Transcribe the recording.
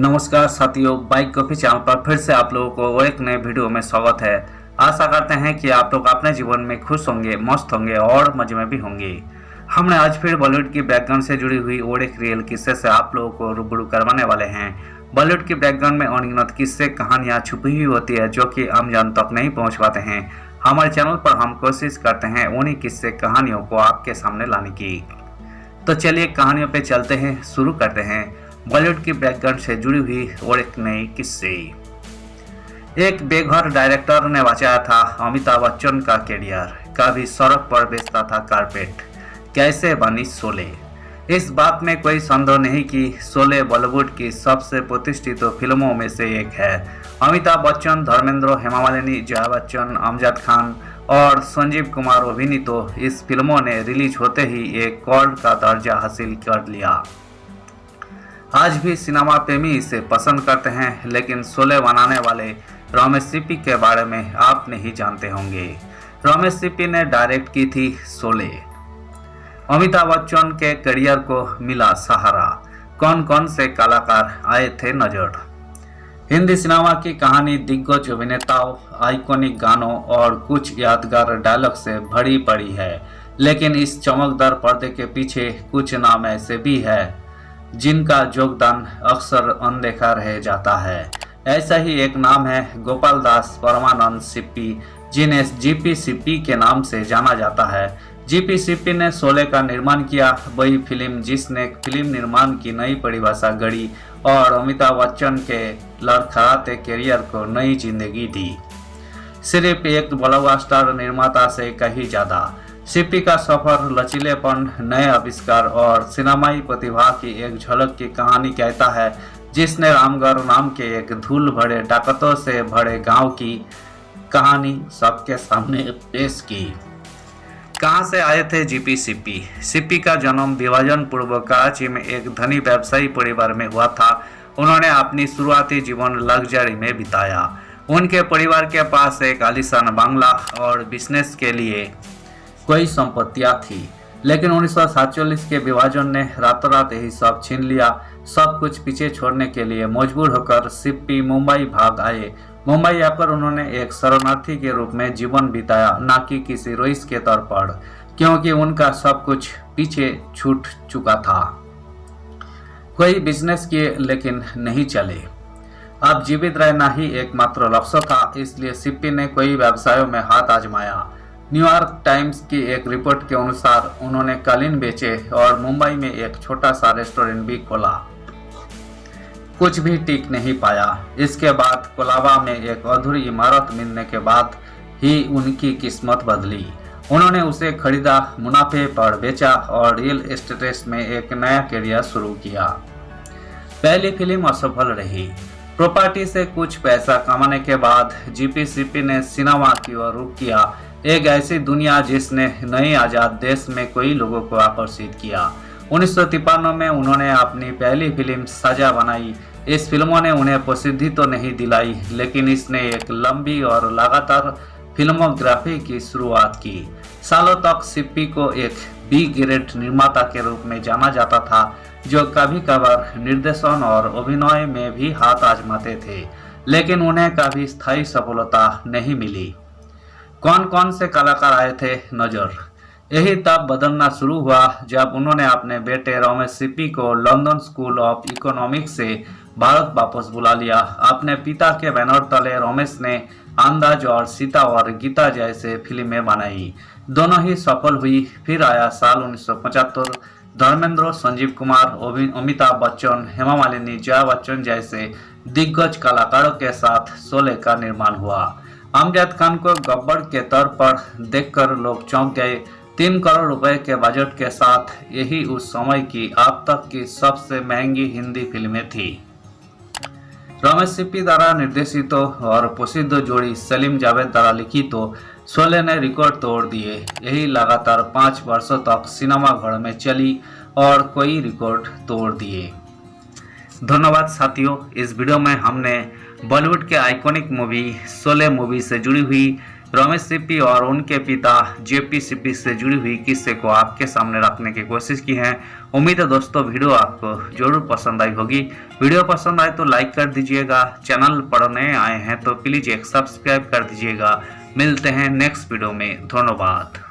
नमस्कार साथियों, bike coffee channel पर फिर से आप लोगों को एक नए वीडियो में स्वागत है। आशा करते हैं कि आप लोग अपने जीवन में खुश होंगे, मस्त होंगे और मजे में भी होंगे। हमने आज फिर बॉलीवुड की बैकग्राउंड से जुड़ी हुई और एक रियल किस्से से आप लोगों को रूबरू करवाने वाले हैं। बॉलीवुड की बैकग्राउंड में अनगिनत किस्से कहानियाँ छुपी हुई होती है जो कि आम जन तक नहीं पहुँच पाते हैं। हमारे चैनल पर हम कोशिश करते हैं उन्हीं किस्से कहानियों को आपके सामने लाने की। तो चलिए कहानियों पे चलते हैं, शुरू करते हैं बॉलीवुड की बैकग्राउंड से जुड़ी हुई और एक नई किस्से। एक बेघर डायरेक्टर ने बचाया था अमिताभ बच्चन का करियर। कभी सड़क पर बेचता था कारपेट, कैसे बनी शोले। इस बात में कोई संदेह नहीं कि शोले बॉलीवुड की सबसे प्रतिष्ठित फिल्मों में से एक है। अमिताभ बच्चन, धर्मेंद्र, हेमा मालिनी, जया बच्चन, अमजद खान और संजीव कुमार अभिनीत इस फिल्मों ने रिलीज होते ही एक कल्ट का दर्जा हासिल कर लिया। आज भी सिनेमा प्रेमी इसे पसंद करते हैं, लेकिन शोले बनाने वाले रमेश सिप्पी के बारे में आप नहीं जानते होंगे। रमेश सिप्पी ने डायरेक्ट की थी शोले। अमिताभ बच्चन के करियर को मिला सहारा। कौन कौन से कलाकार आए थे नजर। हिंदी सिनेमा की कहानी दिग्गज अभिनेताओं, आइकॉनिक गानों और कुछ यादगार डायलॉग से भरी पड़ी है, लेकिन इस चमकदार पर्दे के पीछे कुछ नाम ऐसे भी है जिनका योगदान अक्सर अनदेखा रह जाता है। ऐसा ही एक नाम है गोपाल दास परमानंद सिप्पी, जिन्हें जीपी सिप्पी के नाम से जाना जाता है। जीपी सिप्पी ने शोले का निर्माण किया, वही फिल्म जिसने फिल्म निर्माण की नई परिभाषा गढ़ी और अमिताभ बच्चन के लड़खड़ाते करियर को नई जिंदगी दी। सिर्फ एक ब्लॉकबस्टर निर्माता से कहीं ज्यादा। सिप्पी का सफर लचीलेपन, नए आविष्कार और सिनेमाई प्रतिभा की एक झलक की कहानी कहता है, जिसने रामगढ़ नाम के एक धूल भरे डाकतों से भरे गांव की कहानी सबके सामने पेश की। कहां से आए थे जीपी सिप्पी। सिप्पी का जन्म विभाजन पूर्व कराची में एक धनी व्यवसायी परिवार में हुआ था। उन्होंने अपनी शुरुआती जीवन लग्जरी में बिताया। उनके परिवार के पास एक आलीशान बांग्ला और बिजनेस के लिए कोई संपत्तियां थी, लेकिन 1947 के विभाजन ने रातों रात यही सब छीन लिया। सब कुछ पीछे छोड़ने के लिए मजबूर होकर सिप्पी मुंबई भाग आए। मुंबई आकर उन्होंने एक शरणार्थी के रूप में जीवन बिताया, न कि किसी रईस के तौर पर, क्योंकि उनका सब कुछ पीछे छूट चुका था। कोई बिजनेस किए लेकिन नहीं चले। अब जीवित रहना ही एकमात्र लक्ष्य था, इसलिए सिप्पी ने कई व्यवसायों में हाथ आजमाया। न्यूयॉर्क टाइम्स की एक रिपोर्ट के अनुसार उन्होंने कालीन बेचे और मुंबई में एक छोटा सा रेस्टोरेंट भी खोला। कुछ भी टिक नहीं पाया। इसके बाद कोलाबा में एक अधूरी इमारत मिलने के बाद ही उनकी किस्मत बदली। उन्होंने उसे खरीदा, मुनाफे पर बेचा और रियल एस्टेट में एक नया करियर शुरू किया। पहली फिल्म असफल रही। प्रॉपर्टी से कुछ पैसा कमाने के बाद जीपी सिप्पी ने सिनेमा की ओर रुख किया, एक ऐसी दुनिया जिसने नई आजाद देश में कई लोगों को आकर्षित किया। 1953 में उन्होंने अपनी पहली फिल्म सजा बनाई। इस फिल्मों ने उन्हें प्रसिद्धि तो नहीं दिलाई, लेकिन इसने एक लंबी और लगातार फिल्मोग्राफी की शुरुआत की। सालों तक सिप्पी को एक बी ग्रेड निर्माता के रूप में जाना जाता था, जो कभी कभार निर्देशन और अभिनय में भी हाथ आजमाते थे, लेकिन उन्हें कभी स्थायी सफलता नहीं मिली। कौन कौन से कलाकार आए थे नजर। यही तब बदलना शुरू हुआ जब उन्होंने अपने बेटे रमेश सिप्पी को लंदन स्कूल ऑफ इकोनॉमिक्स से भारत वापस बुला लिया। अपने पिता के बैनर तले रमेश ने अंदाज और सीता और गीता जैसे फिल्में बनाई। दोनों ही सफल हुई। फिर आया साल 1975। धर्मेंद्र, संजीव कुमार, अमिताभ बच्चन, हेमा मालिनी, जया बच्चन जैसे दिग्गज कलाकारों के साथ शोले का निर्माण हुआ। अमजद खान को गब्बर के तौर पर देखकर लोग चौंक गए। 3 करोड़ रुपए के बजट के साथ यही उस समय की अब तक की सबसे महंगी हिंदी फिल्में थी। रमेश सिप्पी द्वारा निर्देशित और प्रसिद्ध जोड़ी सलीम जावेद द्वारा लिखित शोले ने रिकॉर्ड तोड़ दिए। यही लगातार 5 वर्षों तक सिनेमा घर में चली और कोई रिकॉर्ड तोड़ दिए। धन्यवाद साथियों। इस वीडियो में हमने बॉलीवुड के आइकॉनिक मूवी शोले मूवी से जुड़ी हुई रमेश सिप्पी और उनके पिता जेपी सिप्पी से जुड़ी हुई किस्से को आपके सामने रखने की कोशिश की है। उम्मीद है दोस्तों वीडियो आपको जरूर पसंद आई होगी। वीडियो पसंद आए तो लाइक कर दीजिएगा, चैनल पर नए आए हैं तो प्लीज एक सब्सक्राइब कर दीजिएगा। मिलते हैं नेक्स्ट वीडियो में, धन्यवाद।